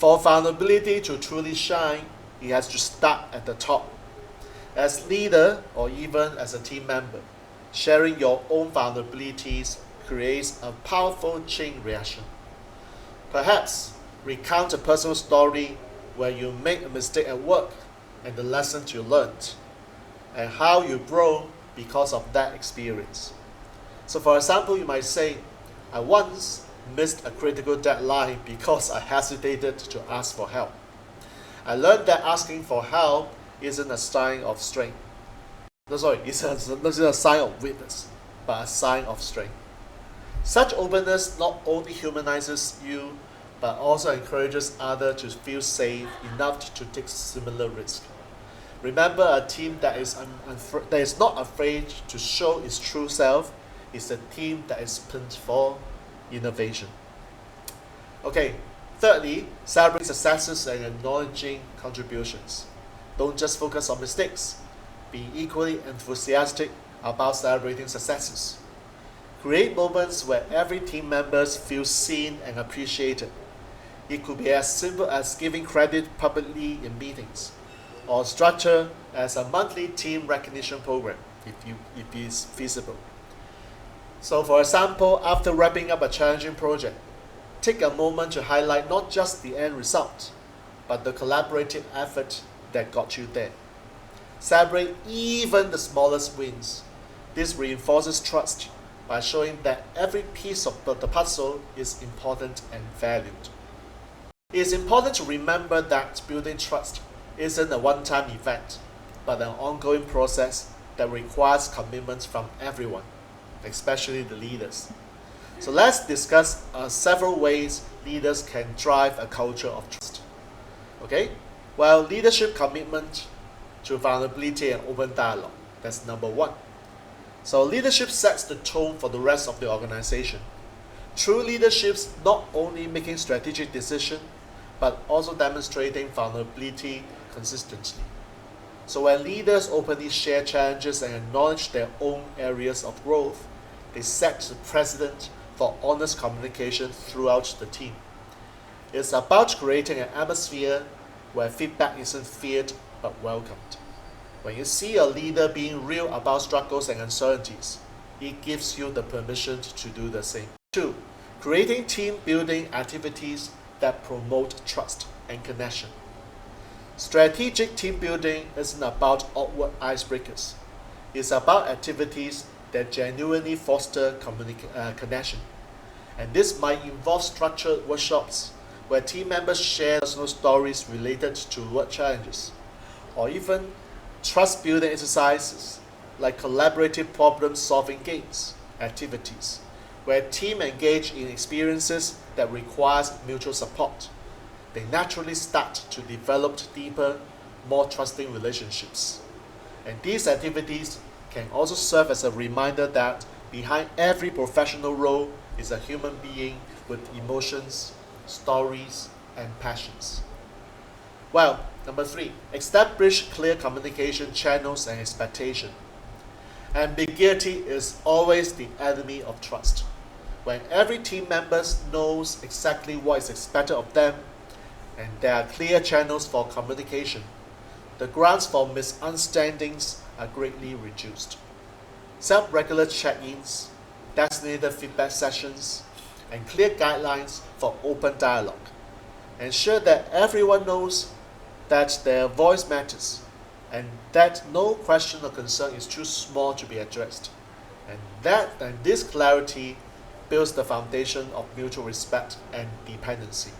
For vulnerability to truly shine, it has to start at the top. As leader or even as a team member, sharing your own vulnerabilities creates a powerful chain reaction. Perhaps recount a personal story where you made a mistake at work and the lessons you learned, and how you grow because of that experience. So, for example, you might say, I once missed a critical deadline because I hesitated to ask for help. I learned that asking for help isn't a sign of strength. No, sorry, it's a sign of weakness, but a sign of strength. Such openness not only humanizes you, but also encourages others to feel safe enough to take similar risk. Remember, a team that is not afraid to show its true self is a team that is built for innovation. Okay, thirdly, celebrate successes and acknowledging contributions. Don't just focus on mistakes. Be equally enthusiastic about celebrating successes. Create moments where every team member feels seen and appreciated. It could be as simple as giving credit publicly in meetings, or structure as a monthly team recognition program if it is feasible. So, for example, after wrapping up a challenging project, take a moment to highlight not just the end result, but the collaborative effort that got you there. Celebrate even the smallest wins. This reinforces trust by showing that every piece of the puzzle is important and valued. It is important to remember that building trust isn't a one-time event, but an ongoing process that requires commitment from everyone, especially the leaders. So let's discuss several ways leaders can drive a culture of trust. Okay? Well, leadership commitment to vulnerability and open dialogue. That's number one. So leadership sets the tone for the rest of the organization. True leadership is not only making strategic decisions, but also demonstrating vulnerability consistently. So when leaders openly share challenges and acknowledge their own areas of growth, they set the precedent for honest communication throughout the team. It's about creating an atmosphere where feedback isn't feared but welcomed. When you see a leader being real about struggles and uncertainties, it gives you the permission to do the same. 2. Creating team building activities that promote trust and connection. Strategic team building isn't about awkward icebreakers. It's about activities that genuinely foster connection. And this might involve structured workshops where team members share personal stories related to work challenges, or even trust building exercises like collaborative problem solving games activities where team engage in experiences that requires mutual support. They naturally start to develop deeper, more trusting relationships. And these activities can also serve as a reminder that behind every professional role is a human being with emotions, stories, and passions. Well, number 3, establish clear communication channels and expectation. Ambiguity is always the enemy of trust. When every team member knows exactly what is expected of them, and there are clear channels for communication, the grounds for misunderstandings are greatly reduced. Set regular check-ins, designated feedback sessions, and clear guidelines for open dialogue. Ensure that everyone knows that their voice matters and that no question or concern is too small to be addressed. And this clarity builds the foundation of mutual respect and dependency.